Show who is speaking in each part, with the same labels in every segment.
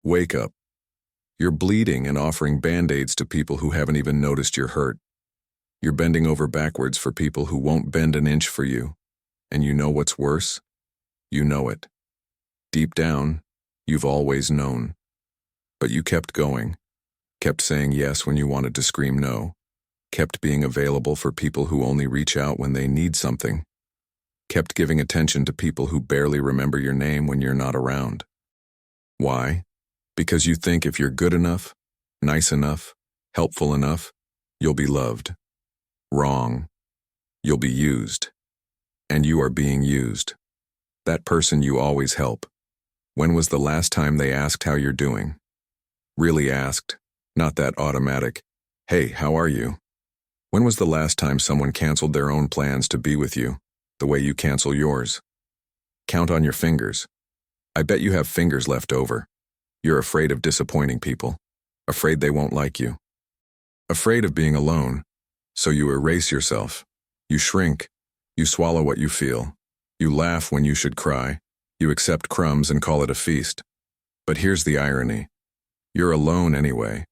Speaker 1: Wake up. You're bleeding and offering band-aids to people who haven't even noticed you're hurt. You're bending over backwards for people who won't bend an inch for you. And you know what's worse? You know it. Deep down, you've always known. But you kept going, kept saying yes when you wanted to scream no, kept being available for people who only reach out when they need something, kept giving attention to people who barely remember your name when you're not around. Why? Because you think if you're good enough, nice enough, helpful enough, you'll be loved. Wrong. You'll be used. And you are being used. That person you always help. When was the last time they asked how you're doing? Really asked, not that automatic, "Hey, how are you?" When was the last time someone canceled their own plans to be with you, the way you cancel yours? Count on your fingers. I bet you have fingers left over. You're afraid of disappointing people, afraid they won't like you, afraid of being alone, so you erase yourself. You shrink, you swallow what you feel, you laugh when you should cry, you accept crumbs and call it a feast. But here's the irony. You're alone anyway,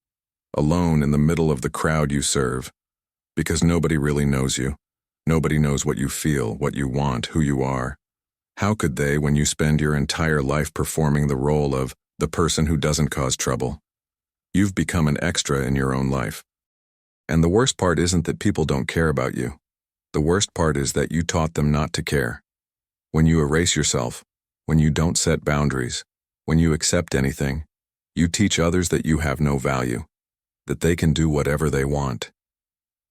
Speaker 1: alone in the middle of the crowd you serve, because nobody really knows you. Nobody knows what you feel, what you want, who you are. How could they when you spend your entire life performing the role of the person who doesn't cause trouble? You've become an extra in your own life. And the worst part isn't that people don't care about you. The worst part is that you taught them not to care. When you erase yourself, when you don't set boundaries, when you accept anything, you teach others that you have no value, that they can do whatever they want,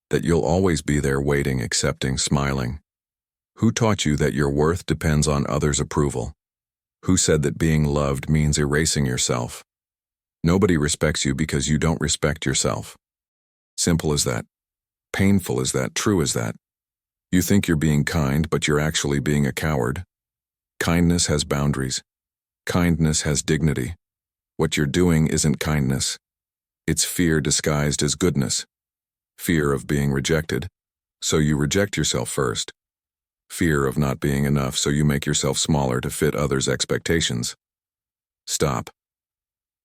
Speaker 1: that you'll always be there waiting, accepting, smiling. Who taught you that your worth depends on others' approval? Who said that being loved means erasing yourself? Nobody respects you because you don't respect yourself. Simple as that. Painful as that. True as that. You think you're being kind, but you're actually being a coward. Kindness has boundaries. Kindness has dignity. What you're doing isn't kindness. It's fear disguised as goodness. Fear of being rejected, so you reject yourself first. Fear of not being enough, so you make yourself smaller to fit others' expectations. Stop.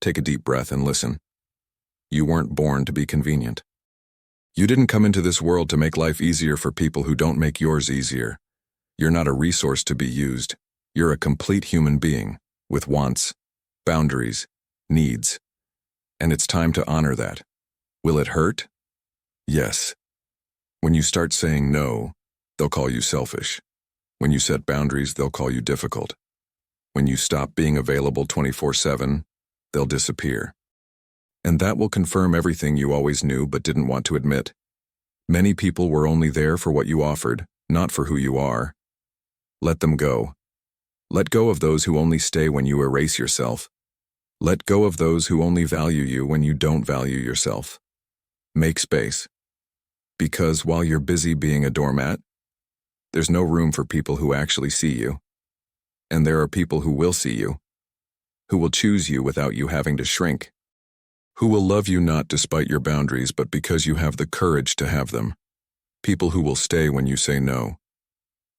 Speaker 1: Take a deep breath and listen. You weren't born to be convenient. You didn't come into this world to make life easier for people who don't make yours easier. You're not a resource to be used. You're a complete human being, with wants, boundaries, needs. And it's time to honor that. Will it hurt? Yes. When you start saying no, they'll call you selfish. When you set boundaries, they'll call you difficult. When you stop being available 24/7, they'll disappear. And that will confirm everything you always knew but didn't want to admit. Many people were only there for what you offered, not for who you are. Let them go. Let go of those who only stay when you erase yourself. Let go of those who only value you when you don't value yourself. Make space. Because while you're busy being a doormat, there's no room for people who actually see you. And there are people who will see you, who will choose you without you having to shrink, who will love you not despite your boundaries but because you have the courage to have them. People who will stay when you say no,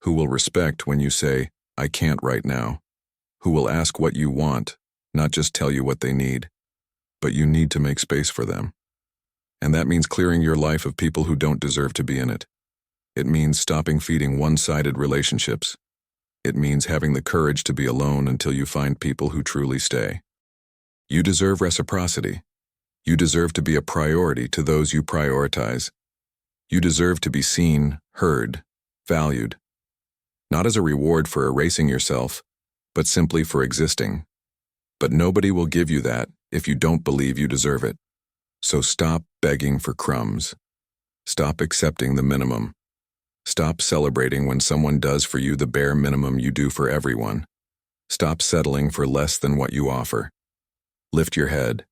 Speaker 1: who will respect when you say, "I can't right now," who will ask what you want, not just tell you what they need, but you need to make space for them. And that means clearing your life of people who don't deserve to be in it. It means stopping feeding one-sided relationships. It means having the courage to be alone until you find people who truly stay. You deserve reciprocity. You deserve to be a priority to those you prioritize. You deserve to be seen, heard, valued. Not as a reward for erasing yourself, but simply for existing. But nobody will give you that if you don't believe you deserve it. So stop begging for crumbs. Stop accepting the minimum. Stop celebrating when someone does for you the bare minimum you do for everyone. Stop settling for less than what you offer. Lift your head.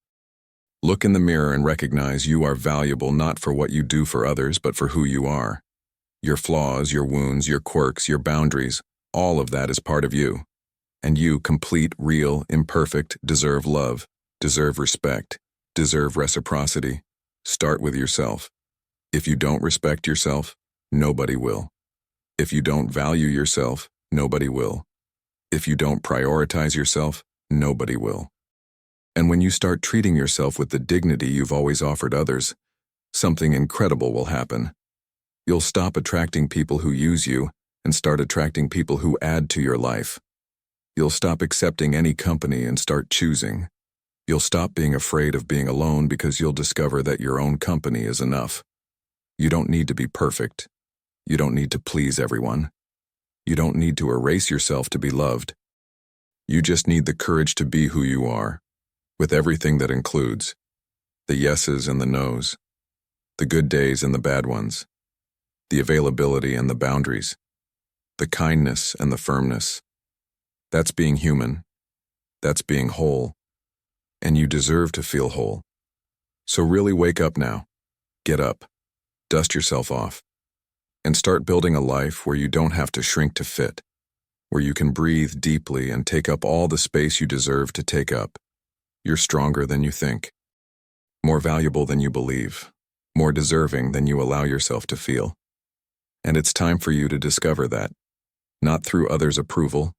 Speaker 1: Look in the mirror and recognize you are valuable not for what you do for others, but for who you are. Your flaws, your wounds, your quirks, your boundaries, all of that is part of you. And you, complete, real, imperfect, deserve love, deserve respect, deserve reciprocity. Start with yourself. If you don't respect yourself, nobody will. If you don't value yourself, nobody will. If you don't prioritize yourself, nobody will. And when you start treating yourself with the dignity you've always offered others, something incredible will happen. You'll stop attracting people who use you and start attracting people who add to your life. You'll stop accepting any company and start choosing. You'll stop being afraid of being alone because you'll discover that your own company is enough. You don't need to be perfect. You don't need to please everyone. You don't need to erase yourself to be loved. You just need the courage to be who you are, with everything that includes the yeses and the nos, the good days and the bad ones, the availability and the boundaries, the kindness and the firmness. That's being human. That's being whole. And you deserve to feel whole. So really wake up now. Get up. Dust yourself off. And start building a life where you don't have to shrink to fit, where you can breathe deeply and take up all the space you deserve to take up. You're stronger than you think, more valuable than you believe, more deserving than you allow yourself to feel. And it's time for you to discover that, not through others' approval,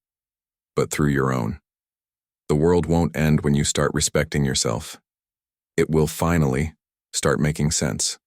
Speaker 1: but through your own. The world won't end when you start respecting yourself. It will finally start making sense.